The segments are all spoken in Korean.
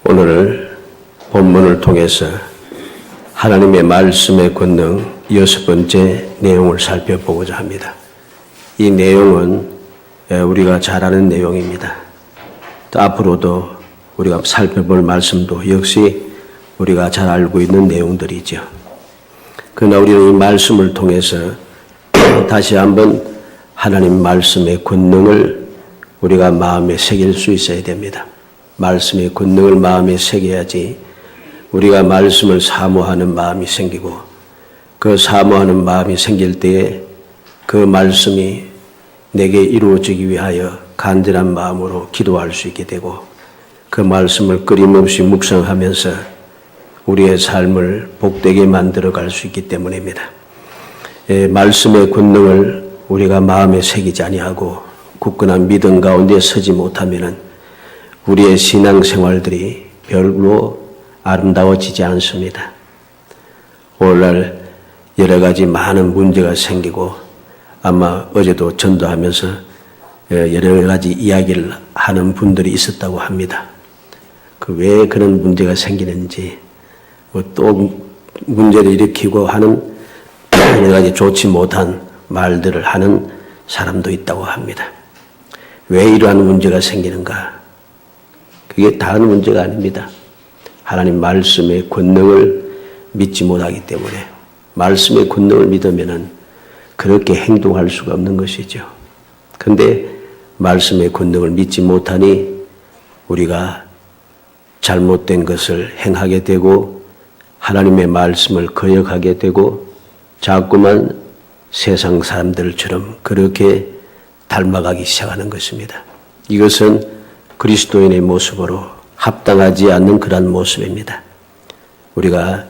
오늘 본문을 통해서 하나님의 말씀의 권능 6번째 내용을 살펴보고자 합니다. 이 내용은 우리가 잘 아는 내용입니다. 또 앞으로도 우리가 살펴볼 말씀도 역시 우리가 잘 알고 있는 내용들이죠. 그러나 우리는 이 말씀을 통해서 다시 한번 하나님 말씀의 권능을 우리가 마음에 새길 수 있어야 됩니다. 말씀의 권능을 마음에 새겨야지 우리가 말씀을 사모하는 마음이 생기고, 그 사모하는 마음이 생길 때에 그 말씀이 내게 이루어지기 위하여 간절한 마음으로 기도할 수 있게 되고, 그 말씀을 끊임없이 묵상하면서 우리의 삶을 복되게 만들어 갈 수 있기 때문입니다. 말씀의 권능을 우리가 마음에 새기지 아니하고 굳건한 믿음 가운데 서지 못하면은 우리의 신앙생활들이 별로 아름다워지지 않습니다. 오늘날 여러 가지 많은 문제가 생기고, 아마 어제도 전도하면서 여러 가지 이야기를 하는 분들이 있었다고 합니다. 왜 그런 문제가 생기는지, 또 문제를 일으키고 하는 여러 가지 좋지 못한 말들을 하는 사람도 있다고 합니다. 왜 이러한 문제가 생기는가? 그게 다른 문제가 아닙니다. 하나님 말씀의 권능을 믿지 못하기 때문에, 말씀의 권능을 믿으면은 그렇게 행동할 수가 없는 것이죠. 그런데 말씀의 권능을 믿지 못하니 우리가 잘못된 것을 행하게 되고 하나님의 말씀을 거역하게 되고 자꾸만 세상 사람들처럼 그렇게 닮아가기 시작하는 것입니다. 이것은 그리스도인의 모습으로 합당하지 않는 그러한 모습입니다. 우리가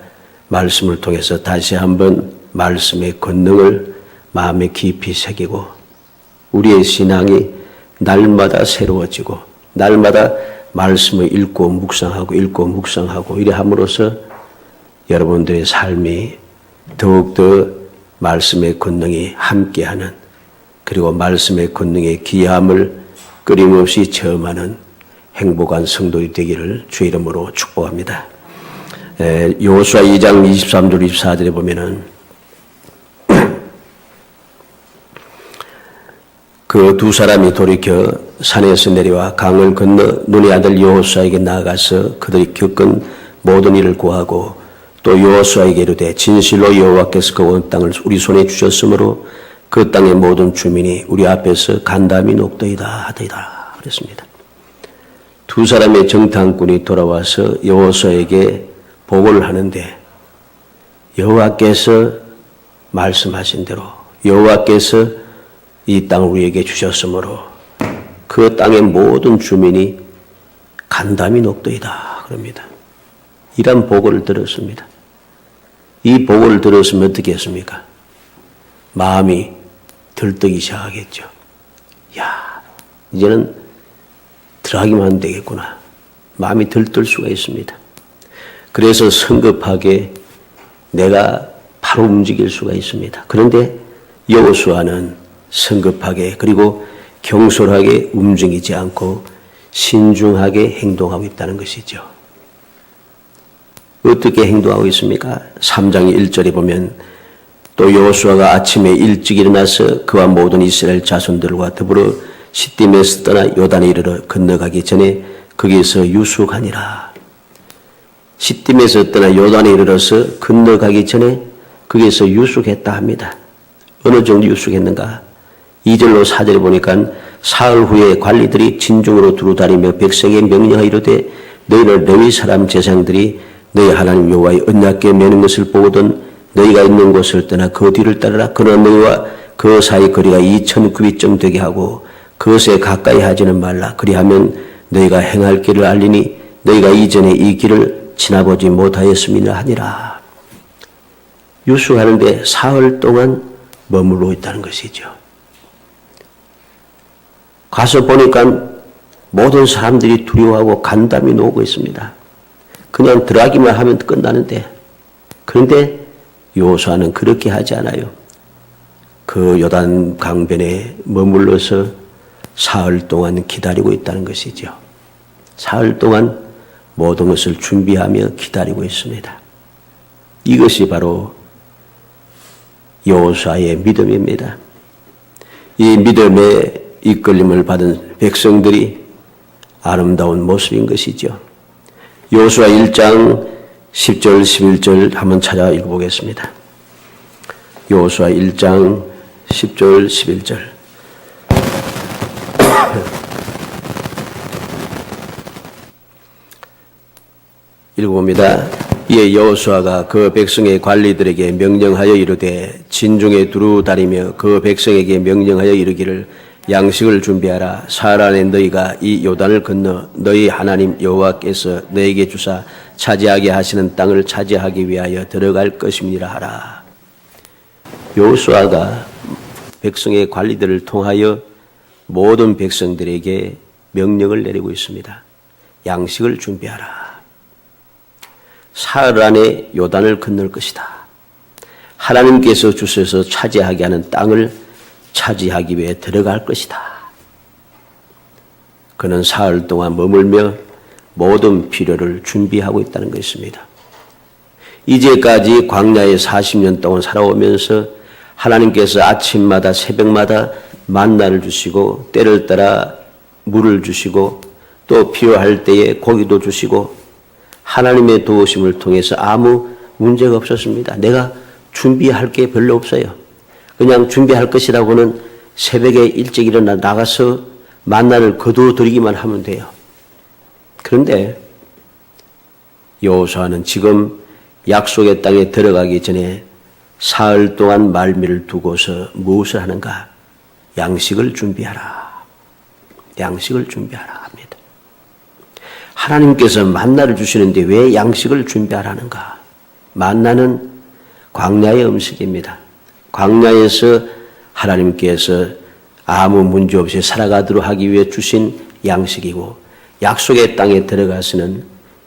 말씀을 통해서 다시 한번 말씀의 권능을 마음에 깊이 새기고 우리의 신앙이 날마다 새로워지고 날마다 말씀을 읽고 묵상하고 이래 함으로써 여러분들의 삶이 더욱더 말씀의 권능이 함께하는, 그리고 말씀의 권능의 귀함을 끊임없이 체험하는 행복한 성도이 되기를 주 이름으로 축복합니다. 여호수아 2장 23절 24절에 보면은 그 두 사람이 돌이켜 산에서 내려와 강을 건너 눈의 아들 여호수아에게 나아가서 그들이 겪은 모든 일을 고하고, 또 여호수아에게 이르되 진실로 여호와께서 그 온 땅을 우리 손에 주셨으므로 그 땅의 모든 주민이 우리 앞에서 간담이 높더이다 하더이다 그랬습니다. 두 사람의 정탐꾼이 돌아와서 여호수아에게 보고를 하는데, 여호와께서 말씀하신 대로 여호와께서 이 땅을 우리에게 주셨으므로 그 땅의 모든 주민이 간담이 높더이다 그럽니다. 이런 보고를 들었습니다. 이 보고를 들었으면 어떻게 했습니까? 마음이 들뜨기 시작하겠죠. 이제는 들어가기만 하면 되겠구나. 마음이 들뜰 수가 있습니다. 그래서 성급하게 내가 바로 움직일 수가 있습니다. 그런데 여호수아는 성급하게 그리고 경솔하게 움직이지 않고 신중하게 행동하고 있다는 것이죠. 어떻게 행동하고 있습니까? 3장 1절에 보면 또 여호수아가 아침에 일찍 일어나서 그와 모든 이스라엘 자손들과 더불어 시딤에서 떠나 요단에 이르러 건너가기 전에 거기에서 유숙하니라. 시딤에서 떠나 요단에 이르러서 건너가기 전에 거기에서 유숙했다 합니다. 어느 정도 유숙했는가? 2절로 4절에 보니까 사흘 후에 관리들이 진중으로 두루다니며 백성에게 명령하여 이르되 너희는 레위 사람 제사장들이 너희 하나님 여호와의 언약궤 매는 것을 보거든 너희가 있는 곳을 떠나 그 뒤를 따르라. 그러나 너희와 그 사이 거리가 2000규빗쯤 되게 하고 그것에 가까이 하지는 말라. 그리하면 너희가 행할 길을 알리니 너희가 이전에 이 길을 지나보지 못하였음이라 하니라. 유숙하는데 사흘 동안 머물러 있다는 것이죠. 가서 보니까 모든 사람들이 두려워하고 간담이 녹고 있습니다. 그냥 들어가기만 하면 끝나는데, 그런데 여호수아는 그렇게 하지 않아요. 그 요단 강변에 머물러서 사흘 동안 기다리고 있다는 것이죠. 사흘 동안 모든 것을 준비하며 기다리고 있습니다. 이것이 바로 여호수아의 믿음입니다. 이 믿음의 이끌림을 받은 백성들이 아름다운 모습인 것이죠. 여호수아 1장 10절 11절 한번 찾아 읽어보겠습니다. 여호수아 1장 10절 11절 읽어봅니다. 이에 여호수아가 그 백성의 관리들에게 명령하여 이르되 진중에 두루 다니며 그 백성에게 명령하여 이르기를 양식을 준비하라. 사흘 안에 너희가 이 요단을 건너 너희 하나님 여호와께서 너에게 주사 차지하게 하시는 땅을 차지하기 위하여 들어갈 것임이라 하라. 여호수아가 백성의 관리들을 통하여 모든 백성들에게 명령을 내리고 있습니다. 양식을 준비하라. 사흘 안에 요단을 건널 것이다. 하나님께서 주셔서 차지하게 하는 땅을 차지하기 위해 들어갈 것이다. 그는 사흘 동안 머물며 모든 필요를 준비하고 있다는 것입니다. 이제까지 광야에 40년 동안 살아오면서 하나님께서 아침마다 새벽마다 만나를 주시고 때를 따라 물을 주시고 또 필요할 때에 고기도 주시고 하나님의 도우심을 통해서 아무 문제가 없었습니다. 내가 준비할 게 별로 없어요. 그냥 준비할 것이라고는 새벽에 일찍 일어나 나가서 만나를 거두어들이기만 하면 돼요. 그런데 여호수아는 지금 약속의 땅에 들어가기 전에 사흘 동안 말미를 두고서 무엇을 하는가? 양식을 준비하라. 양식을 준비하라 합니다. 하나님께서 만나를 주시는데 왜 양식을 준비하라는가? 만나는 광야의 음식입니다. 광야에서 하나님께서 아무 문제 없이 살아가도록 하기 위해 주신 양식이고 약속의 땅에 들어가서는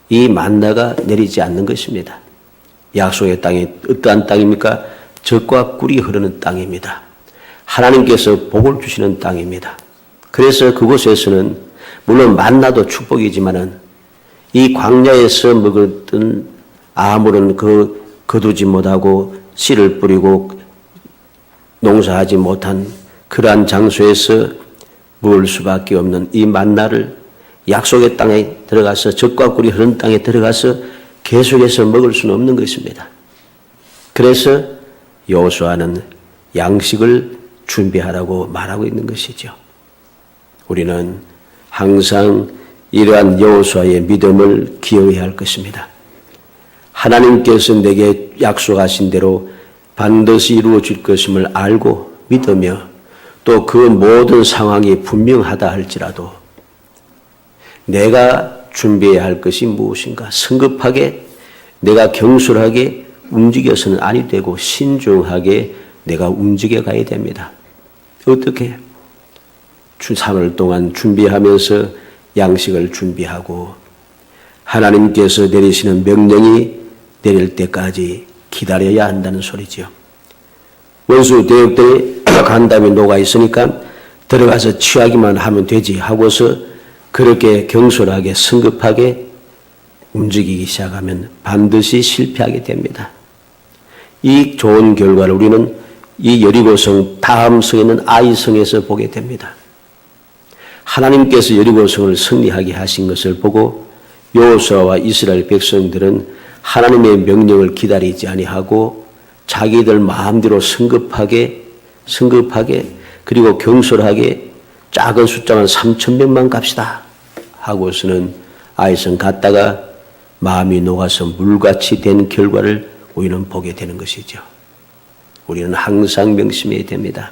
이 만나가 내리지 않는 것입니다. 약속의 땅이 어떠한 땅입니까? 젖과 꿀이 흐르는 땅입니다. 하나님께서 복을 주시는 땅입니다. 그래서 그곳에서는 물론 만나도 축복이지만은 이 광야에서 먹었던 아무런 거두지 못하고 씨를 뿌리고 농사하지 못한 그러한 장소에서 먹을 수밖에 없는 이 만나를 약속의 땅에 들어가서 젖과 꿀이 흐르는 땅에 들어가서 계속해서 먹을 수는 없는 것입니다. 그래서 여호수아는 양식을 준비하라고 말하고 있는 것이죠. 우리는 항상 이러한 여호수아의 믿음을 기억해야 할 것입니다. 하나님께서 내게 약속하신 대로 반드시 이루어질 것임을 알고 믿으며 또 그 모든 상황이 분명하다 할지라도 내가 준비해야 할 것이 무엇인가? 성급하게 내가 경솔하게 움직여서는 아니 되고 신중하게 내가 움직여 가야 됩니다. 어떻게? 3월 동안 준비하면서 양식을 준비하고 하나님께서 내리시는 명령이 내릴 때까지 기다려야 한다는 소리죠. 원수 대역들이 간담이 녹아 있으니까 들어가서 취하기만 하면 되지 하고서 그렇게 경솔하게 성급하게 움직이기 시작하면 반드시 실패하게 됩니다. 이 좋은 결과를 우리는 이 여리고성 다음 성에 있는 아이성에서 보게 됩니다. 하나님께서 여리고성을 승리하게 하신 것을 보고 여호수아와 이스라엘 백성들은 하나님의 명령을 기다리지 아니하고 자기들 마음대로 성급하게 그리고 경솔하게 작은 숫자만 3,000명만 갑시다 하고서는 아이성 갔다가 마음이 녹아서 물같이 된 결과를 우리는 보게 되는 것이죠. 우리는 항상 명심해야 됩니다.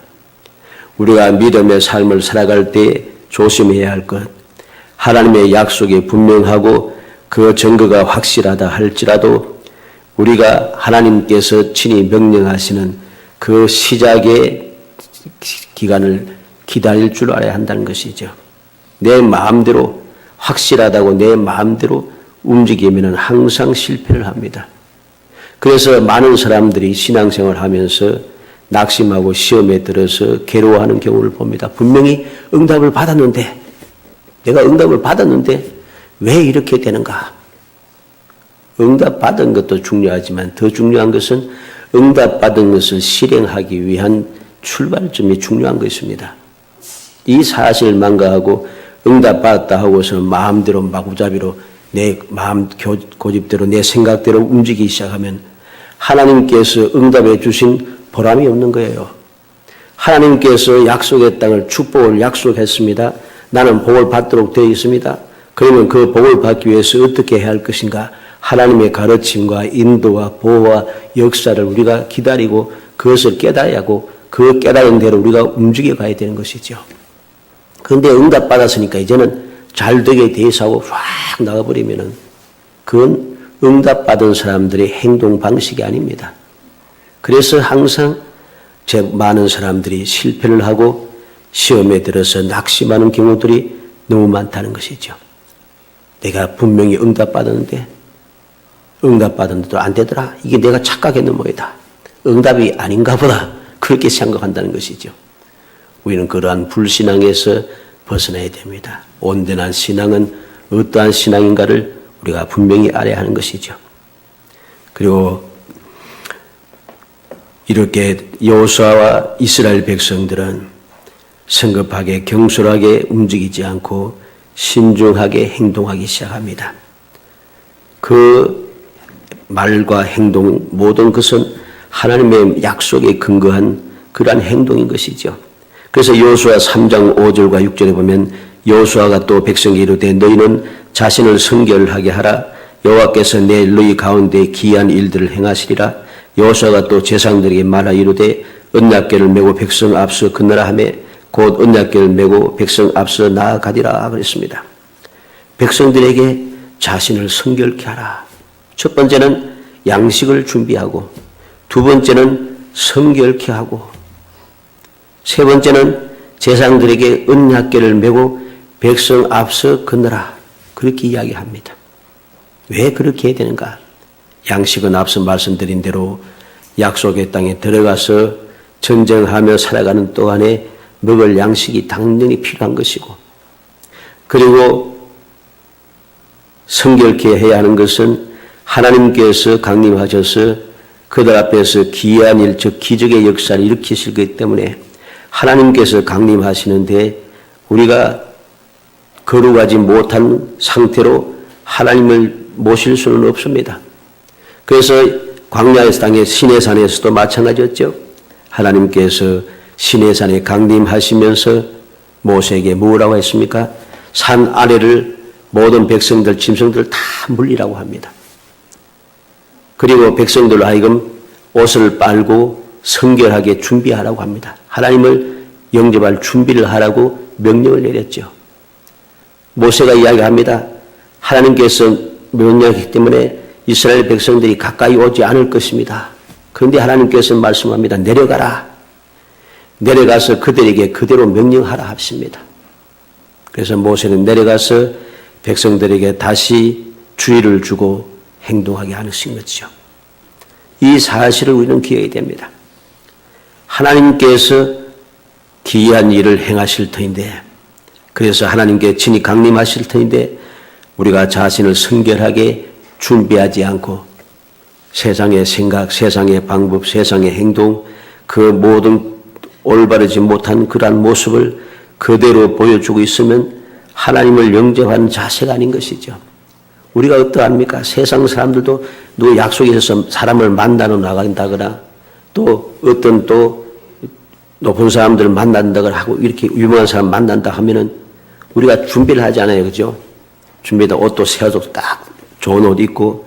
우리가 믿음의 삶을 살아갈 때 조심해야 할 것, 하나님의 약속이 분명하고 그 증거가 확실하다 할지라도 우리가 하나님께서 친히 명령하시는 그 시작의 기간을 기다릴 줄 알아야 한다는 것이죠. 내 마음대로 확실하다고 내 마음대로 움직이면 항상 실패를 합니다. 그래서 많은 사람들이 신앙생활을 하면서 낙심하고 시험에 들어서 괴로워하는 경우를 봅니다. 분명히 응답을 받았는데 내가 응답을 받았는데 왜 이렇게 되는가? 응답받은 것도 중요하지만 더 중요한 것은 응답받은 것을 실행하기 위한 출발점이 중요한 것입니다. 이 사실을 망각하고 응답받았다 하고서 마음대로 마구잡이로 내 마음 고집대로 내 생각대로 움직이기 시작하면 하나님께서 응답해 주신 보람이 없는 거예요. 하나님께서 약속의 땅을 축복을 약속했습니다. 나는 복을 받도록 되어 있습니다. 그러면 그 복을 받기 위해서 어떻게 해야 할 것인가? 하나님의 가르침과 인도와 보호와 역사를 우리가 기다리고 그것을 깨달아야 하고 그 깨달은 대로 우리가 움직여 가야 되는 것이죠. 그런데 응답받았으니까 이제는 잘 되게 대해서 확 나가버리면은 그건 응답받은 사람들의 행동 방식이 아닙니다. 그래서 항상 많은 사람들이 실패를 하고 시험에 들어서 낙심하는 경우들이 너무 많다는 것이죠. 내가 분명히 응답받았는데 응답받았는데도 안 되더라. 이게 내가 착각했는 모이다. 응답이 아닌가 보다. 그렇게 생각한다는 것이죠. 우리는 그러한 불신앙에서 벗어나야 됩니다. 온전한 신앙은 어떠한 신앙인가를 우리가 분명히 알아야 하는 것이죠. 그리고 이렇게 여호수아와 이스라엘 백성들은 성급하게 경솔하게 움직이지 않고 신중하게 행동하기 시작합니다. 그 말과 행동 모든 것은 하나님의 약속에 근거한 그러한 행동인 것이죠. 그래서 여호수아 3장 5절과 6절에 보면 여호수아가 또 백성에게 이르되 너희는 자신을 성결하게 하라. 여호와께서 내일 너희 가운데 기이한 일들을 행하시리라. 여호수아가 또 제사장들에게 말하여 이르되 언약궤를 메고 백성 앞서 건너라 하며 곧 언약궤를 메고 백성 앞서 나아가리라 그랬습니다. 백성들에게 자신을 성결케 하라. 첫 번째는 양식을 준비하고 두 번째는 성결케 하고 세 번째는 제사장들에게 언약궤를 메고 백성 앞서 건너라. 그렇게 이야기합니다. 왜 그렇게 해야 되는가? 양식은 앞서 말씀드린 대로 약속의 땅에 들어가서 전쟁하며 살아가는 동안에 먹을 양식이 당연히 필요한 것이고 그리고 성결케 해야 하는 것은 하나님께서 강림하셔서 그들 앞에서 기이한 일, 즉 기적의 역사를 일으키실 것이기 때문에 하나님께서 강림하시는데 우리가 거룩하지 못한 상태로 하나님을 모실 수는 없습니다. 그래서 광야의 땅에 시내산에서도 마찬가지였죠. 하나님께서 시내산에 강림하시면서 모세에게 뭐라고 했습니까? 산 아래를 모든 백성들, 짐승들 다 물리라고 합니다. 그리고 백성들로 하여금 옷을 빨고 성결하게 준비하라고 합니다. 하나님을 영접할 준비를 하라고 명령을 내렸죠. 모세가 이야기합니다. 하나님께서 명령하기 때문에 이스라엘 백성들이 가까이 오지 않을 것입니다. 그런데 하나님께서 말씀합니다. 내려가라. 내려가서 그들에게 그대로 명령하라 하십니다. 그래서 모세는 내려가서 백성들에게 다시 주의를 주고 행동하게 하는 것이죠. 이 사실을 우리는 기억해야 됩니다. 하나님께서 기이한 일을 행하실 터인데 그래서 하나님께 친히 강림하실 터인데 우리가 자신을 성결하게 준비하지 않고 세상의 생각, 세상의 방법, 세상의 행동 그 모든 올바르지 못한 그러한 모습을 그대로 보여주고 있으면 하나님을 영접하는 자세가 아닌 것이죠. 우리가 어떠합니까? 세상 사람들도 누구 약속에 있어서 사람을 만나러 나간다거나 또 어떤 또 높은 사람들을 만난다거나 하고 이렇게 유명한 사람 만난다 하면은 우리가 준비를 하지 않아요. 그죠? 준비다 옷도 세워서 딱 좋은 옷 입고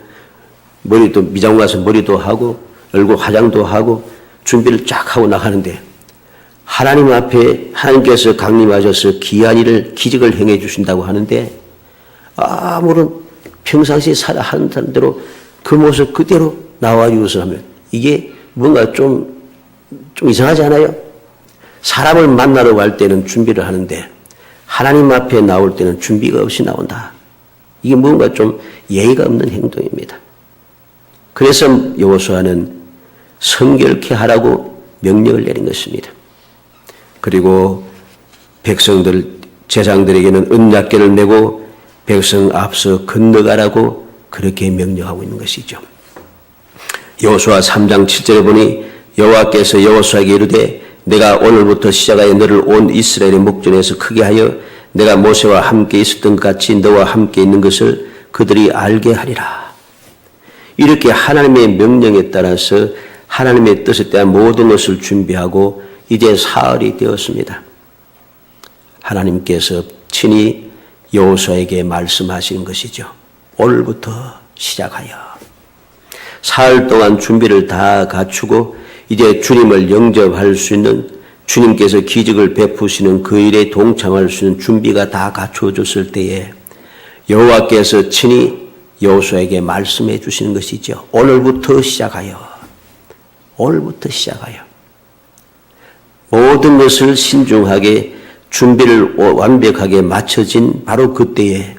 머리도 미장 가서 머리도 하고 얼굴 화장도 하고 준비를 쫙 하고 나가는데 하나님 앞에 하나님께서 강림하셔서 기이한 일을 기적을 행해 주신다고 하는데 아무런 평상시에 살아 하는 사람대로 그 모습 그대로 나와주어서 하면 이게 뭔가 좀 이상하지 않아요? 사람을 만나러 갈 때는 준비를 하는데 하나님 앞에 나올 때는 준비가 없이 나온다. 이게 뭔가 좀 예의가 없는 행동입니다. 그래서 여호수아는 성결케 하라고 명령을 내린 것입니다. 그리고 백성들, 제사장들에게는 언약궤를 메고 백성 앞서 건너가라고 그렇게 명령하고 있는 것이죠. 여호수아 3장 7절에 보니 여호와께서 여호수아에게 이르되 내가 오늘부터 시작하여 너를 온 이스라엘의 목전에서 크게 하여 내가 모세와 함께 있었던 것 같이 너와 함께 있는 것을 그들이 알게 하리라. 이렇게 하나님의 명령에 따라서 하나님의 뜻에 대한 모든 것을 준비하고 이제 사흘이 되었습니다. 하나님께서 친히 여호수아에게 말씀하신 것이죠. 오늘부터 시작하여 사흘 동안 준비를 다 갖추고 이제 주님을 영접할 수 있는, 주님께서 기적을 베푸시는 그 일에 동참할 수 있는 준비가 다 갖추어졌을 때에 여호와께서 친히 여호수아에게 말씀해 주시는 것이죠. 오늘부터 시작하여 모든 것을 신중하게 준비를 완벽하게 마쳐진 바로 그때에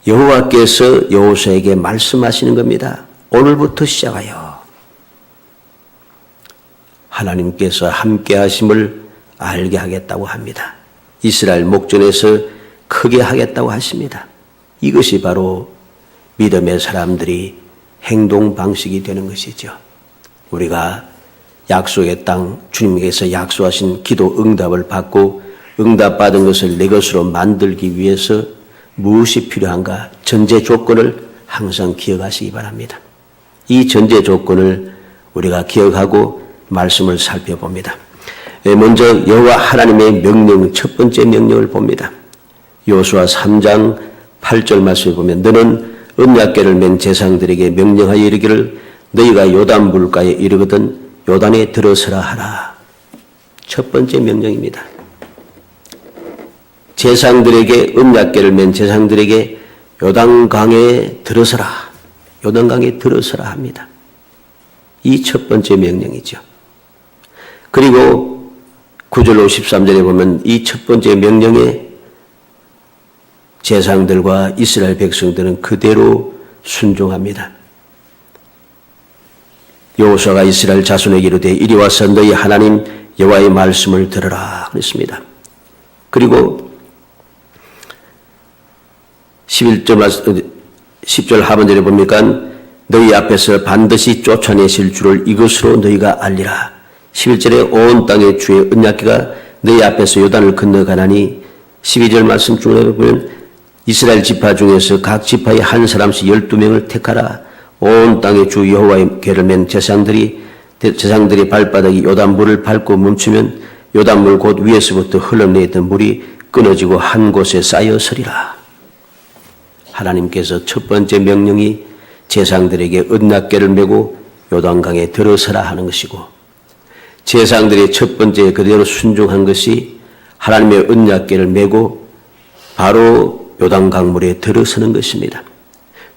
여호와께서 여호수아에게 말씀하시는 겁니다. 오늘부터 시작하여 하나님께서 함께 하심을 알게 하겠다고 합니다. 이스라엘 목전에서 크게 하겠다고 하십니다. 이것이 바로 믿음의 사람들이 행동 방식이 되는 것이죠. 우리가 약속의 땅, 주님께서 약속하신 기도 응답을 받고 응답받은 것을 내 것으로 만들기 위해서 무엇이 필요한가? 전제 조건을 항상 기억하시기 바랍니다. 이 전제 조건을 우리가 기억하고 말씀을 살펴봅니다. 먼저 여호와 하나님의 명령, 첫 번째 명령을 봅니다. 여호수아 3장 8절 말씀을 보면 너는 언약궤를 맨 제사장들에게 명령하여 이르기를 너희가 요단 물가에 이르거든 요단에 들어서라 하라. 첫 번째 명령입니다. 제사장들에게, 언약궤를 맨 제사장들에게 요단강에 들어서라, 요단강에 들어서라 합니다. 이 첫 번째 명령이죠. 그리고 9절로 13절에 보면 이 첫 번째 명령에 제사장들과 이스라엘 백성들은 그대로 순종합니다. 여호수아가 이스라엘 자손에게 이르되 이리 와서 너희 하나님 여호와의 말씀을 들으라 그랬습니다. 그리고 10절 하반절에 보니까 너희 앞에서 반드시 쫓아내실 줄을 이것으로 너희가 알리라. 11절에 온 땅의 주의 언약궤가 너희 앞에서 요단을 건너가나니 12절 말씀 중에 보면 이스라엘 지파 중에서 각 지파에 한 사람씩 12명을 택하라. 온 땅의 주 여호와의 궤를 맨 제사장들이 발바닥이 요단물을 밟고 멈추면 요단물 곧 위에서부터 흘러내리던 물이 끊어지고 한 곳에 쌓여 서리라. 하나님께서 첫 번째 명령이 제사장들에게 언약궤를 메고 요단강에 들어서라 하는 것이고, 제사장들의 첫 번째 그대로 순종한 것이 하나님의 언약궤를 메고 바로 요단강물에 들어서는 것입니다.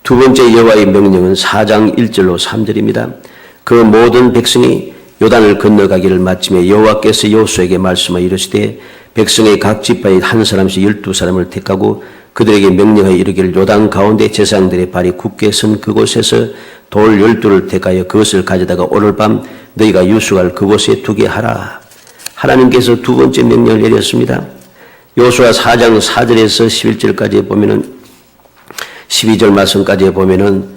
두 번째 여호와의 명령은 4장 1절로 3절입니다. 그 모든 백성이 요단을 건너가기를 마침에 여호와께서 여호수아에게 말씀하여 이르시되 백성의 각 지파에 한 사람씩 12사람을 택하고 그들에게 명령하여 이르기를 요단 가운데 제사장들의 발이 굳게 선 그곳에서 돌 12를 택하여 그것을 가져다가 오늘 밤 너희가 유숙할 그곳에 두게 하라. 하나님께서 두 번째 명령을 내렸습니다. 여호수아 4장 4절에서 11절까지 보면은 12절 말씀까지 보면은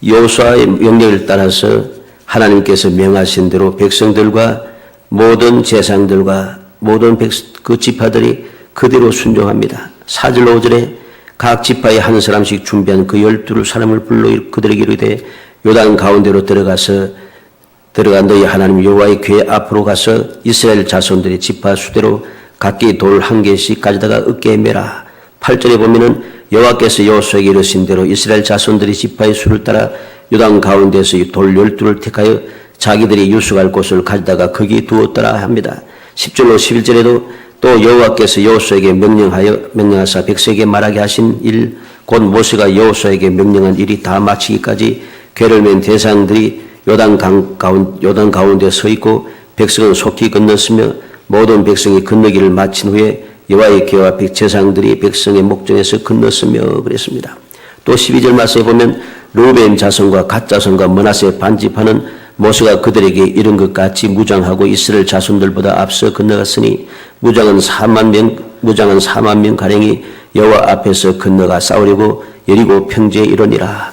여호수아의 명령을 따라서 하나님께서 명하신 대로 백성들과 모든 제사장들과 모든 그 지파들이 그대로 순종합니다. 4절 5절에 각 지파에 한 사람씩 준비한 그 12사람을 불러 그들에게 이르되 요단 가운데로 들어간 너희 하나님 여호와의 궤 앞으로 가서 이스라엘 자손들의 지파 수대로 각기 돌 한 개씩 가져다가 어깨에 매라. 8절에 보면은 여호와께서 여호수아에게 이르신 대로 이스라엘 자손들이 지파의 수를 따라 요단 가운데서 돌 12를 택하여 자기들이 유숙할 곳을 가져다가 거기 두었더라 합니다. 10절로 11절에도 또 여호와께서 여호수아에게 명령하사 백성에게 말하게 하신 일, 곧 모세가 여호수아에게 명령한 일이 다 마치기까지 궤를 맨 제사장들이 요단 가운데 서 있고 백성은 속히 건넜으며 모든 백성이 건너기를 마친 후에 여호와의 궤와 제사장들이 백성의 목전에서 건넜으며 그랬습니다. 또 12절 말씀에 보면 르우벤 자손과 갓 자손과 므낫세 반지파는 모세가 그들에게 이른 것 같이 무장하고 이스라엘 자손들보다 앞서 건너갔으니 무장은 4만 명 무장한 4만 명 가량이 여호와 앞에서 건너가 싸우려고 여리고 평지에 이르니라.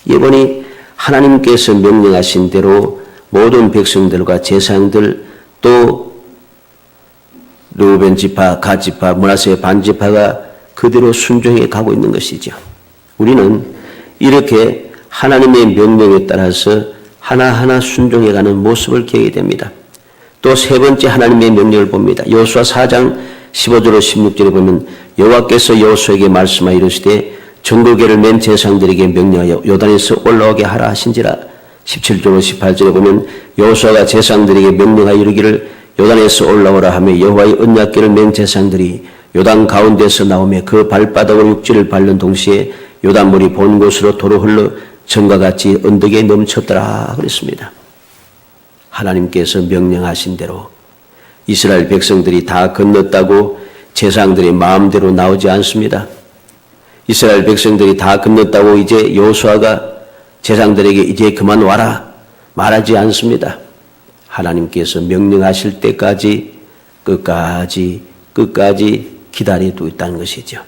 이번이 하나님께서 명령하신 대로 모든 백성들과 제사장들 또 르우벤 지파, 갓 지파, 므낫세 반 지파가 그대로 순종해 가고 있는 것이죠. 우리는 이렇게 하나님의 명령에 따라서 하나하나 순종해가는 모습을 기억해야 됩니다. 또 세 번째 하나님의 명령을 봅니다. 여호수아 4장 15절로 16절에 보면 여호와께서 여호수아에게 말씀하여 이르시되 전거궤를 맨 제사장들에게 명령하여 요단에서 올라오게 하라 하신지라. 17절로 18절에 보면 여호수아가 제사장들에게 명령하여 이르기를 요단에서 올라오라 하며 여호와의 언약궤를 맨 제사장들이 요단 가운데서 나오며 그 발바닥으로 육지를 밟는 동시에 요단물이 본 곳으로 도로 흘러 전과 같이 언덕에 넘쳤더라 그랬습니다. 하나님께서 명령하신 대로 이스라엘 백성들이 다 건넜다고 제사장들이 마음대로 나오지 않습니다. 이스라엘 백성들이 다 건넜다고 이제 여호수아가 제사장들에게 이제 그만 와라 말하지 않습니다. 하나님께서 명령하실 때까지 끝까지 기다리고 있다는 것이죠.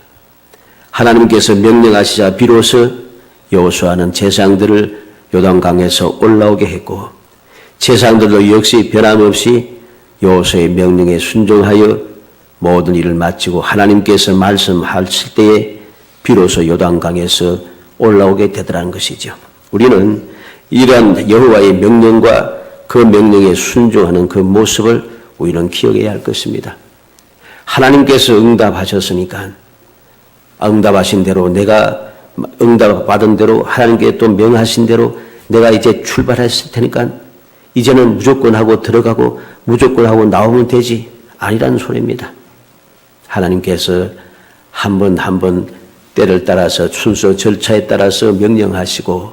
하나님께서 명령하시자 비로소 여호수아는 제사장들을 요단강에서 올라오게 했고 제사장들도 역시 변함없이 여호수아의 명령에 순종하여 모든 일을 마치고 하나님께서 말씀하실 때에 비로소 요단강에서 올라오게 되더라는 것이죠. 우리는 이러한 여호와의 명령과 그 명령에 순종하는 그 모습을 우리는 기억해야 할 것입니다. 하나님께서 응답하셨으니까 응답하신 대로 내가 응답받은 대로 하나님께 또 명하신 대로 내가 이제 출발했을 테니까 이제는 무조건 하고 들어가고 무조건 하고 나오면 되지 아니라는 소리입니다. 하나님께서 한 번 한 번 때를 따라서 순서 절차에 따라서 명령하시고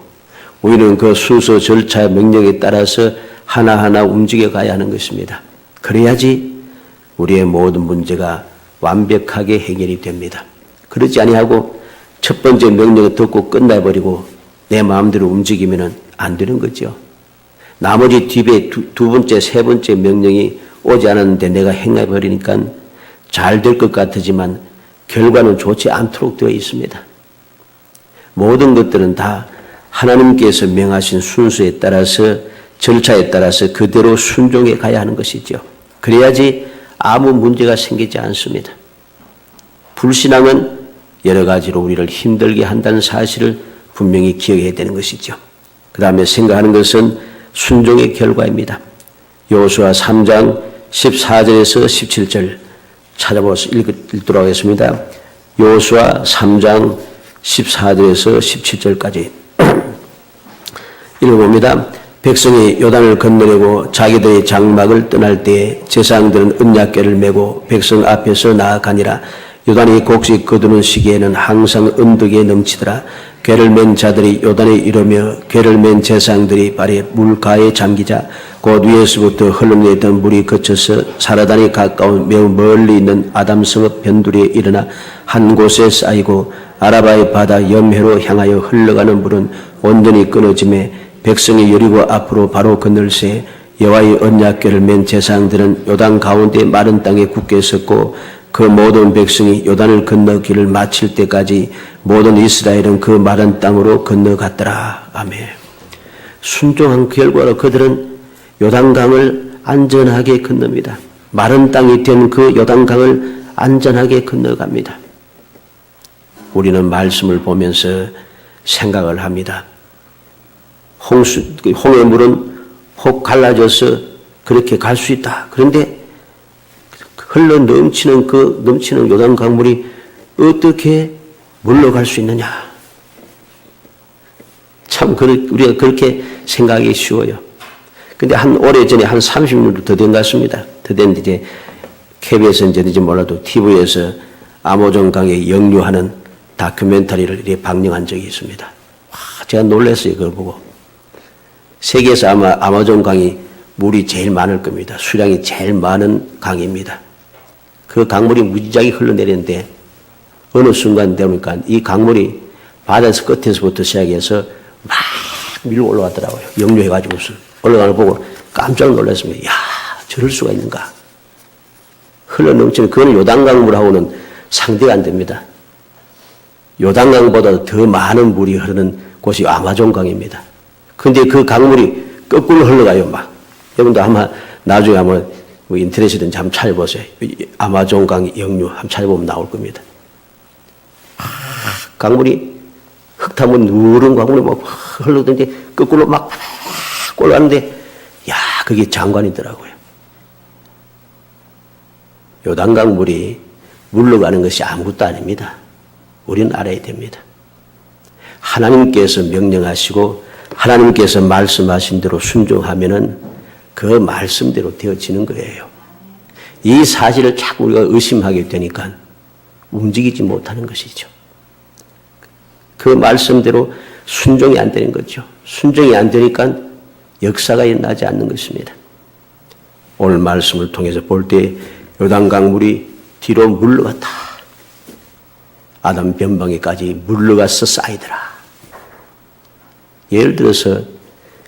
우리는 그 순서 절차 명령에 따라서 하나하나 움직여 가야 하는 것입니다. 그래야지 우리의 모든 문제가 완벽하게 해결이 됩니다. 그렇지 아니하고 첫 번째 명령을 듣고 끝나버리고 내 마음대로 움직이면 안 되는 거죠. 나머지 뒤에 두 번째, 세 번째 명령이 오지 않았는데 내가 행해버리니까 잘 될 것 같지만 결과는 좋지 않도록 되어 있습니다. 모든 것들은 다 하나님께서 명하신 순서에 따라서 절차에 따라서 그대로 순종해 가야 하는 것이죠. 그래야지 아무 문제가 생기지 않습니다. 불신앙은 여러 가지로 우리를 힘들게 한다는 사실을 분명히 기억해야 되는 것이죠. 그 다음에 생각하는 것은 순종의 결과입니다. 여호수아 3장 14절에서 17절 찾아보아서 읽도록 하겠습니다. 여호수아 3장 14절에서 17절까지 읽어봅니다. 백성이 요단을 건너려고 자기들의 장막을 떠날 때에 제사장들은 언약궤를 메고 백성 앞에서 나아가니라. 요단이 곡식 거두는 시기에는 항상 언덕에 넘치더라. 궤를 맨 자들이 요단에 이르며 궤를 맨 제사장들이 발에 물가에 잠기자 곧 위에서부터 흘러내리던 물이 그쳐서 사라단이 가까운 매우 멀리 있는 아담성읍 변두리에 일어나 한 곳에 쌓이고 아라바의 바다 염해로 향하여 흘러가는 물은 온전히 끊어지매 백성이 여리고 앞으로 바로 건널새 여호와의 언약궤를 맨 제사장들은 요단 가운데 마른 땅에 굳게 섰고 그 모든 백성이 요단을 건너 길을 마칠 때까지 모든 이스라엘은 그 마른 땅으로 건너갔더라. 아멘. 순종한 결과로 그들은 요단강을 안전하게 건넙니다. 마른 땅이 된 그 요단강을 안전하게 건너갑니다. 우리는 말씀을 보면서 생각을 합니다. 홍의 물은 혹 갈라져서 그렇게 갈 수 있다. 그런데 흘러 넘치는 그 넘치는 요단 강물이 어떻게 물러갈 수 있느냐? 참 우리가 그렇게 생각하기 쉬워요. 근데 오래전에 한 30년 더 된 것 같습니다. 더 됐는데 이제 KBS는 전인지 몰라도 TV에서 아마존 강에 역류하는 다큐멘터리를 이렇게 방영한 적이 있습니다. 와, 제가 놀랐어요. 그걸 보고. 세계에서 아마 아마존 강이 물이 제일 많을 겁니다. 수량이 제일 많은 강입니다. 그 강물이 무지하게 흘러내리는데 어느 순간 되니까 이 강물이 바다에서 끝에서부터 시작해서 막 밀고 올라가더라고요. 역류해가지고서 올라가는 거 보고 깜짝 놀랐습니다. 야, 저럴 수가 있는가. 흘러넘치는 그건 요단강물하고는 상대가 안 됩니다. 요단강보다 더 많은 물이 흐르는 곳이 아마존강입니다. 그런데 그 강물이 거꾸로 흘러가요, 막. 여러분도 아마 나중에 한번 인터넷이든지 한번 찾아보세요. 아마존강 역류 한번 찾아보면 나올 겁니다. 강물이 흙탕물 누런 강물이 막 흘러든지 거꾸로 막 올라가는데, 야, 그게 장관이더라고요. 요단강 물이 물러가는 것이 아무것도 아닙니다. 우리는 알아야 됩니다. 하나님께서 명령하시고 하나님께서 말씀하신 대로 순종하면은 그 말씀대로 되어지는 거예요. 이 사실을 자꾸 우리가 의심하게 되니까 움직이지 못하는 것이죠. 그 말씀대로 순종이 안 되는 거죠. 순종이 안 되니까 역사가 일어나지 않는 것입니다. 오늘 말씀을 통해서 볼 때 요단강 물이 뒤로 물러갔다. 아담 변방에까지 물러가서 쌓이더라. 예를 들어서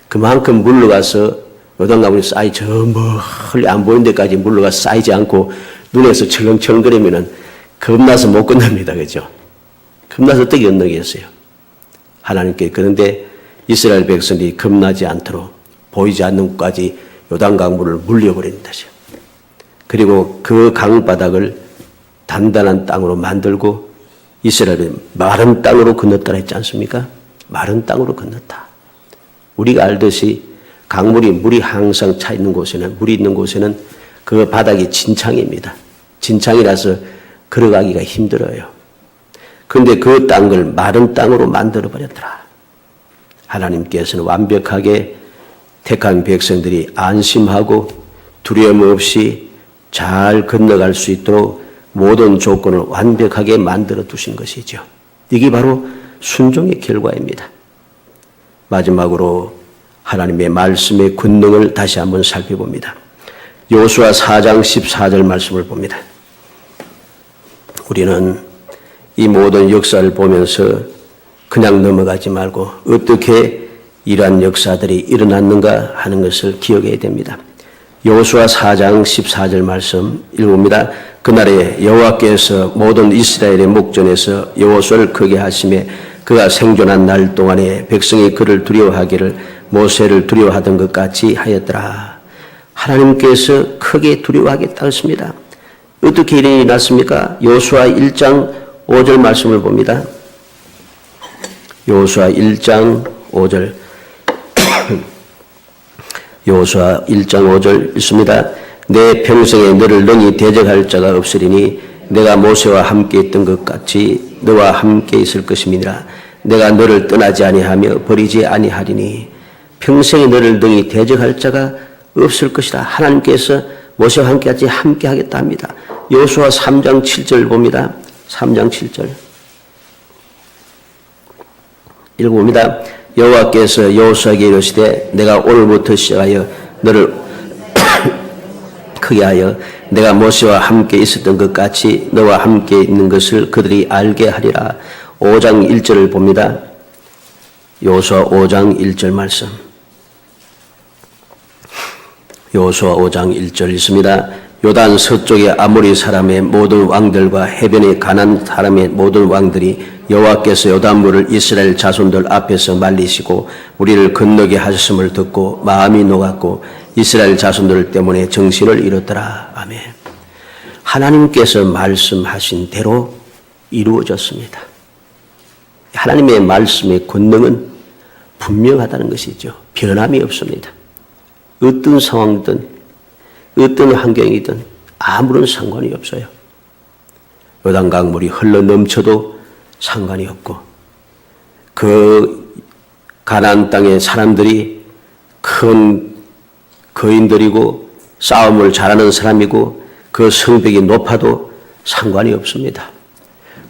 그만큼 물러가서 요단강 물이 쌓이 저 멀리 안 보이는 데까지 물러가서 쌓이지 않고 눈에서 철렁철렁거리면은 겁나서 못 건넙니다. 그죠? 겁나서 어떻게 건너겠어요? 하나님께 그런데 이스라엘 백성들이 겁나지 않도록 보이지 않는 곳까지 요단강 물을 물려버리는 것이죠. 그리고 그 강바닥을 단단한 땅으로 만들고 이스라엘은 마른 땅으로 건넜다 했지 않습니까? 마른 땅으로 건넜다. 우리가 알듯이 강물이 물이 항상 차 있는 곳에는 물이 있는 곳에는 그 바닥이 진창입니다. 진창이라서 걸어가기가 힘들어요. 그런데 그 땅을 마른 땅으로 만들어 버렸더라. 하나님께서는 완벽하게 택한 백성들이 안심하고 두려움 없이 잘 건너갈 수 있도록 모든 조건을 완벽하게 만들어 두신 것이죠. 이게 바로 순종의 결과입니다. 마지막으로 하나님의 말씀의 권능을 다시 한번 살펴봅니다. 여호수아 4장 14절 말씀을 봅니다. 우리는 이 모든 역사를 보면서 그냥 넘어가지 말고 어떻게 이러한 역사들이 일어났는가 하는 것을 기억해야 됩니다. 여호수아 4장 14절 말씀 읽어봅니다. 그날에 여호와께서 모든 이스라엘의 목전에서 여호수아를 크게 하시매 그가 생존한 날 동안에 백성이 그를 두려워하기를 모세를 두려워하던 것 같이 하였더라. 하나님께서 크게 두려워하겠다 했습니다. 어떻게 일이 났습니까? 여호수아 1장 5절 말씀을 봅니다. 여호수아 1장 5절 여호수아 1장 5절 있습니다. 내 평생에 너를 능히 대적할 자가 없으리니 내가 모세와 함께 있던 것 같이 너와 함께 있을 것임이니라. 내가 너를 떠나지 아니하며 버리지 아니하리니 평생에 너를 능히 대적할 자가 없을 것이다. 하나님께서 모세와 함께같이 함께하겠다 합니다. 여호수아 3장 7절 봅니다. 3장 7절 읽어봅니다. 여호와께서 여호수아에게 이르시되 내가 오늘부터 시작하여 너를 크게 하여 내가 모세와 함께 있었던 것 같이 너와 함께 있는 것을 그들이 알게 하리라. 5장 1절을 봅니다. 여호수아 5장 1절 말씀. 여호수아 5장 1절 있습니다. 요단 서쪽의 아모리 사람의 모든 왕들과 해변의 가나안 사람의 모든 왕들이 여호와께서 요단물을 이스라엘 자손들 앞에서 말리시고 우리를 건너게 하셨음을 듣고 마음이 녹았고 이스라엘 자손들 때문에 정신을 잃었더라. 아멘. 하나님께서 말씀하신 대로 이루어졌습니다. 하나님의 말씀의 권능은 분명하다는 것이죠. 변함이 없습니다. 어떤 상황이든 어떤 환경이든 아무런 상관이 없어요. 요단강 물이 흘러 넘쳐도 상관이 없고 그 가나안 땅의 사람들이 큰 거인들이고 싸움을 잘하는 사람이고 그 성벽이 높아도 상관이 없습니다.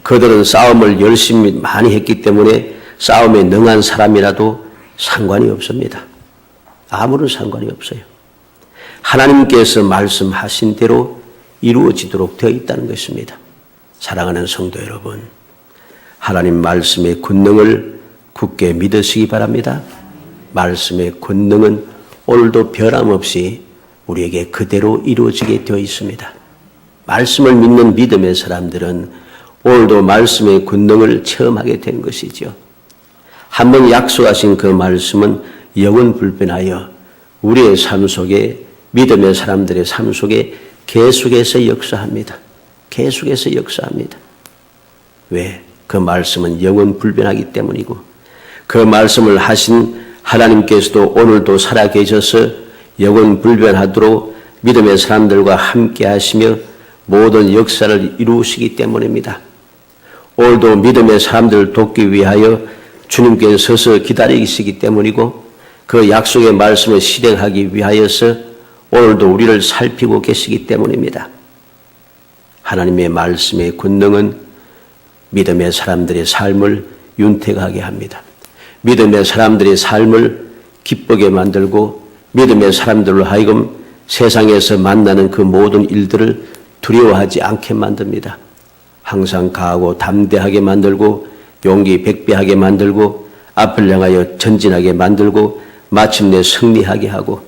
그들은 싸움을 열심히 많이 했기 때문에 싸움에 능한 사람이라도 상관이 없습니다. 아무런 상관이 없어요. 하나님께서 말씀하신 대로 이루어지도록 되어 있다는 것입니다. 사랑하는 성도 여러분, 하나님 말씀의 권능을 굳게 믿으시기 바랍니다. 말씀의 권능은 오늘도 변함없이 우리에게 그대로 이루어지게 되어 있습니다. 말씀을 믿는 믿음의 사람들은 오늘도 말씀의 권능을 체험하게 된 것이죠. 한번 약속하신 그 말씀은 영원 불변하여 우리의 삶 속에, 믿음의 사람들의 삶 속에 계속해서 역사합니다. 계속해서 역사합니다. 왜? 그 말씀은 영원 불변하기 때문이고, 그 말씀을 하신 하나님께서도 오늘도 살아계셔서 영원 불변하도록 믿음의 사람들과 함께 하시며 모든 역사를 이루시기 때문입니다. 오늘도 믿음의 사람들을 돕기 위하여 주님께서 서서 기다리시기 때문이고, 그 약속의 말씀을 실행하기 위하여서 오늘도 우리를 살피고 계시기 때문입니다. 하나님의 말씀의 권능은 믿음의 사람들의 삶을 윤택하게 합니다. 믿음의 사람들의 삶을 기쁘게 만들고, 믿음의 사람들로 하여금 세상에서 만나는 그 모든 일들을 두려워하지 않게 만듭니다. 항상 강하고 담대하게 만들고, 용기 백배하게 만들고, 앞을 향하여 전진하게 만들고, 마침내 승리하게 하고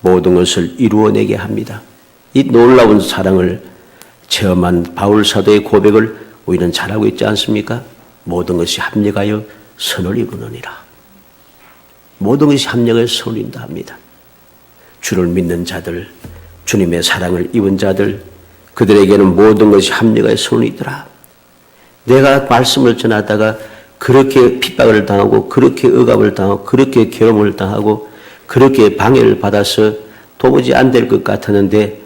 모든 것을 이루어내게 합니다. 이 놀라운 사랑을 체험한 바울 사도의 고백을 우리는 잘하고 있지 않습니까? 모든 것이 합력하여 선을 이루느니라. 모든 것이 합력하여 선을 이룬다 합니다. 주를 믿는 자들, 주님의 사랑을 입은 자들, 그들에게는 모든 것이 합력하여 선을 이루더라. 내가 말씀을 전하다가 그렇게 핍박을 당하고, 그렇게 억압을 당하고, 그렇게 괴로움을 당하고, 그렇게 방해를 받아서 도무지 안 될 것 같았는데,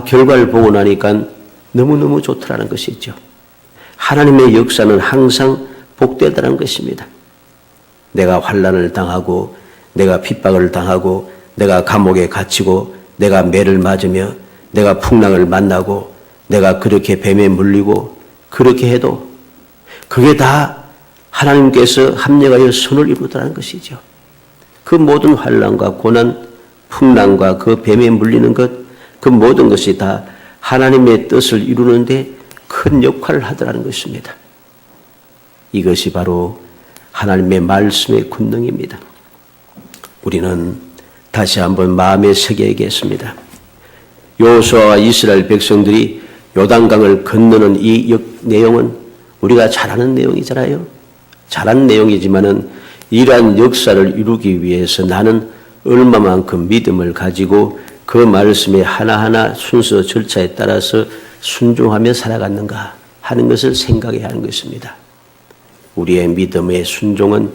결과를 보고 나니까 너무너무 좋더라는 것이죠. 하나님의 역사는 항상 복되다는 것입니다. 내가 환난을 당하고, 내가 핍박을 당하고, 내가 감옥에 갇히고, 내가 매를 맞으며, 내가 풍랑을 만나고, 내가 그렇게 뱀에 물리고, 그렇게 해도 그게 다 하나님께서 합력하여 선을 이루더라는 것이죠. 그 모든 환난과 고난, 풍랑과 그 뱀에 물리는 것, 그 모든 것이 다 하나님의 뜻을 이루는데 큰 역할을 하더라는 것입니다. 이것이 바로 하나님의 말씀의 권능입니다. 우리는 다시 한번 마음에 새겨야겠습니다. 여호수아와 이스라엘 백성들이 요단강을 건너는 이 내용은 우리가 잘 아는 내용이잖아요. 잘한 내용이지만은 이러한 역사를 이루기 위해서 나는 얼마만큼 믿음을 가지고 그 말씀의 하나하나 순서 절차에 따라서 순종하며 살아갔는가 하는 것을 생각해야 하는 것입니다. 우리의 믿음의 순종은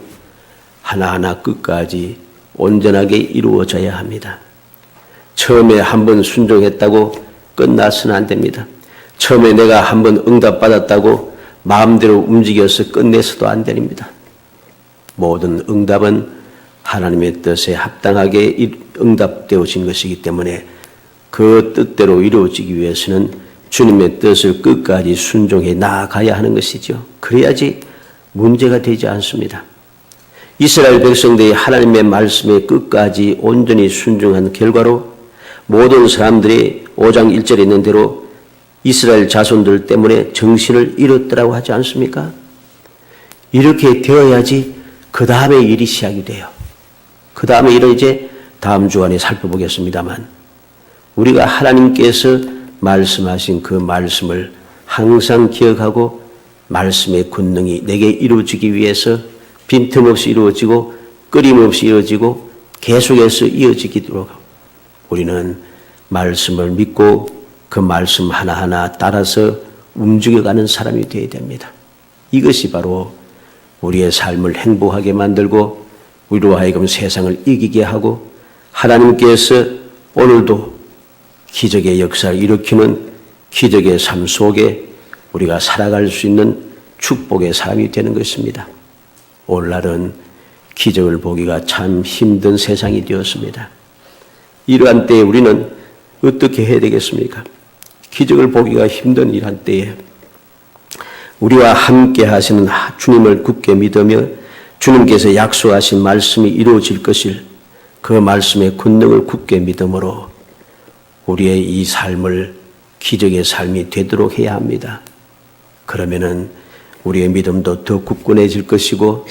하나하나 끝까지 온전하게 이루어져야 합니다. 처음에 한번 순종했다고 끝나서는 안 됩니다. 처음에 내가 한번 응답받았다고 마음대로 움직여서 끝내서도 안 됩니다. 모든 응답은 하나님의 뜻에 합당하게 응답되어진 것이기 때문에 그 뜻대로 이루어지기 위해서는 주님의 뜻을 끝까지 순종해 나아가야 하는 것이죠. 그래야지 문제가 되지 않습니다. 이스라엘 백성들이 하나님의 말씀에 끝까지 온전히 순종한 결과로 모든 사람들이 5장 1절에 있는 대로 이스라엘 자손들 때문에 정신을 잃었더라고 하지 않습니까? 이렇게 되어야지 그 다음에 일이 시작이 돼요. 그 다음에 일은 이제 다음 주간에 살펴보겠습니다만, 우리가 하나님께서 말씀하신 그 말씀을 항상 기억하고 말씀의 권능이 내게 이루어지기 위해서 빈틈없이 이루어지고 끊임없이 이루어지고 계속해서 이어지도록 우리는 말씀을 믿고 그 말씀 하나하나 따라서 움직여가는 사람이 되어야 됩니다. 이것이 바로 우리의 삶을 행복하게 만들고 우리로 하여금 세상을 이기게 하고 하나님께서 오늘도 기적의 역사를 일으키는 기적의 삶 속에 우리가 살아갈 수 있는 축복의 사람이 되는 것입니다. 오늘날은 기적을 보기가 참 힘든 세상이 되었습니다. 이러한 때에 우리는 어떻게 해야 되겠습니까? 기적을 보기가 힘든 이러한 때에 우리와 함께 하시는 주님을 굳게 믿으며 주님께서 약속하신 말씀이 이루어질 것을 그 말씀의 권능을 굳게 믿음으로 우리의 이 삶을 기적의 삶이 되도록 해야 합니다. 그러면은 우리의 믿음도 더 굳건해질 것이고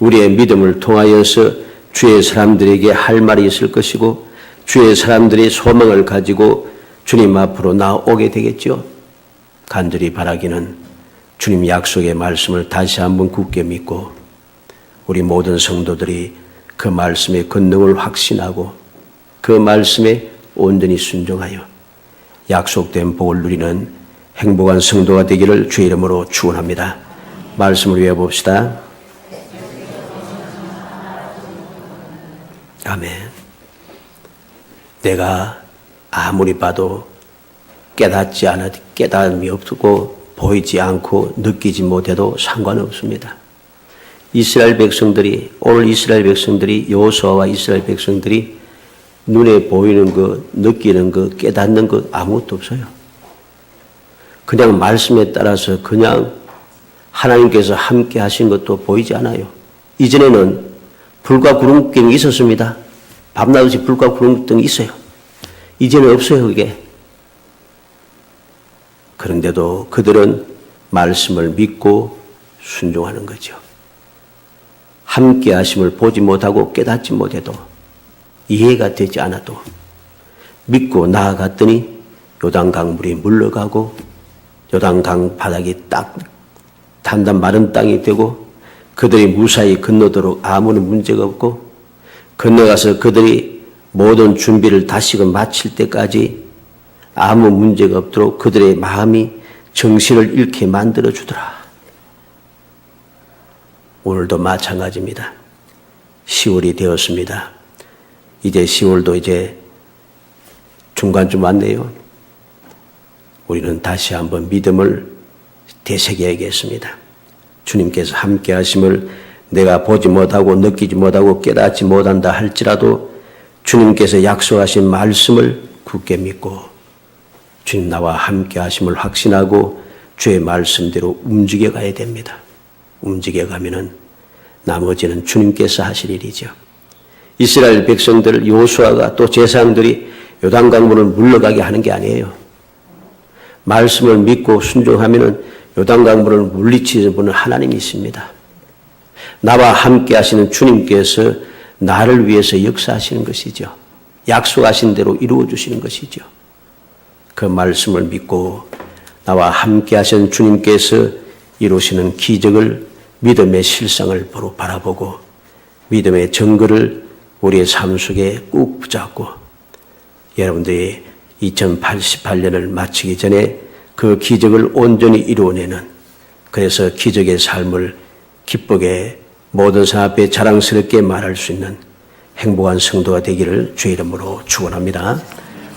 우리의 믿음을 통하여서 주의 사람들에게 할 말이 있을 것이고 주의 사람들이 소망을 가지고 주님 앞으로 나오게 되겠죠. 간절히 바라기는 주님 약속의 말씀을 다시 한번 굳게 믿고 우리 모든 성도들이 그 말씀의 권능을 확신하고 그 말씀에 온전히 순종하여 약속된 복을 누리는 행복한 성도가 되기를 주의 이름으로 축원합니다. 말씀을 외워봅시다. 아멘. 내가 아무리 봐도 깨달음이 없고 보이지 않고 느끼지 못해도 상관없습니다. 오늘 이스라엘 백성들이 여호수아와 이스라엘 백성들이 눈에 보이는 것, 느끼는 것, 깨닫는 것 아무것도 없어요. 그냥 말씀에 따라서 그냥 하나님께서 함께 하신 것도 보이지 않아요. 이전에는 불과 구름등이 있었습니다. 밤낮없이 불과 구름등이 있어요. 이제는 없어요, 그게. 그런데도 그들은 말씀을 믿고 순종하는 거죠. 함께 하심을 보지 못하고 깨닫지 못해도 이해가 되지 않아도 믿고 나아갔더니 요단강 물이 물러가고 요단강 바닥이 딱 단단 마른 땅이 되고 그들이 무사히 건너도록 아무런 문제가 없고 건너가서 그들이 모든 준비를 다시금 마칠 때까지 아무 문제가 없도록 그들의 마음이 정신을 잃게 만들어주더라. 오늘도 마찬가지입니다. 10월이 되었습니다. 이제 10월도 이제 중간쯤 왔네요. 우리는 다시 한번 믿음을 되새겨야겠습니다. 주님께서 함께 하심을 내가 보지 못하고 느끼지 못하고 깨닫지 못한다 할지라도 주님께서 약속하신 말씀을 굳게 믿고 주님 나와 함께 하심을 확신하고 주의 말씀대로 움직여 가야 됩니다. 움직여 가면은 나머지는 주님께서 하실 일이죠. 이스라엘 백성들 여호수아가 또 제사장들이 요단강물을 물러가게 하는 게 아니에요. 말씀을 믿고 순종하면은 요단강물을 물리치는 분은 하나님이십니다. 나와 함께 하시는 주님께서 나를 위해서 역사하시는 것이죠. 약속하신 대로 이루어 주시는 것이죠. 그 말씀을 믿고 나와 함께 하신 주님께서 이루시는 기적을 믿음의 실상을 바라보고 믿음의 증거를 우리의 삶 속에 꾹 붙잡고 여러분들이 2088년을 마치기 전에 그 기적을 온전히 이루어내는 그래서 기적의 삶을 기쁘게 모든 사람 앞에 자랑스럽게 말할 수 있는 행복한 성도가 되기를 주의 이름으로 축원합니다.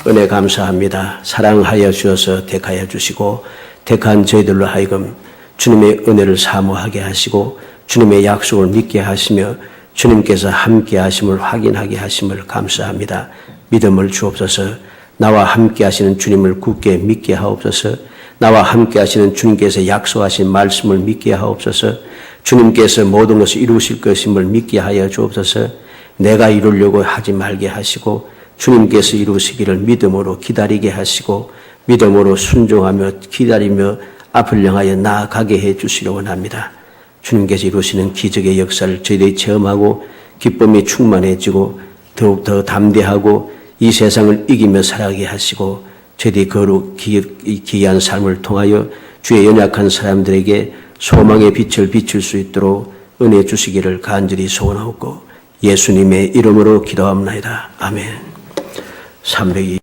은혜 감사합니다. 사랑하여 주셔서 택하여 주시고 택한 저희들로 하여금 주님의 은혜를 사모하게 하시고 주님의 약속을 믿게 하시며 주님께서 함께 하심을 확인하게 하심을 감사합니다. 믿음을 주옵소서. 나와 함께 하시는 주님을 굳게 믿게 하옵소서. 나와 함께 하시는 주님께서 약속하신 말씀을 믿게 하옵소서. 주님께서 모든 것을 이루실 것임을 믿게 하여 주옵소서. 내가 이루려고 하지 말게 하시고 주님께서 이루시기를 믿음으로 기다리게 하시고 믿음으로 순종하며 기다리며 앞을 향하여 나아가게 해 주시려 원합니다. 주님께서 이루시는 기적의 역사를 저희들이 체험하고 기쁨이 충만해지고 더욱더 담대하고 이 세상을 이기며 살아가게 하시고 저희들이 거룩 기이한 삶을 통하여 주의 연약한 사람들에게 소망의 빛을 비출 수 있도록 은혜 주시기를 간절히 소원하옵고 예수님의 이름으로 기도합니다. 아멘. 302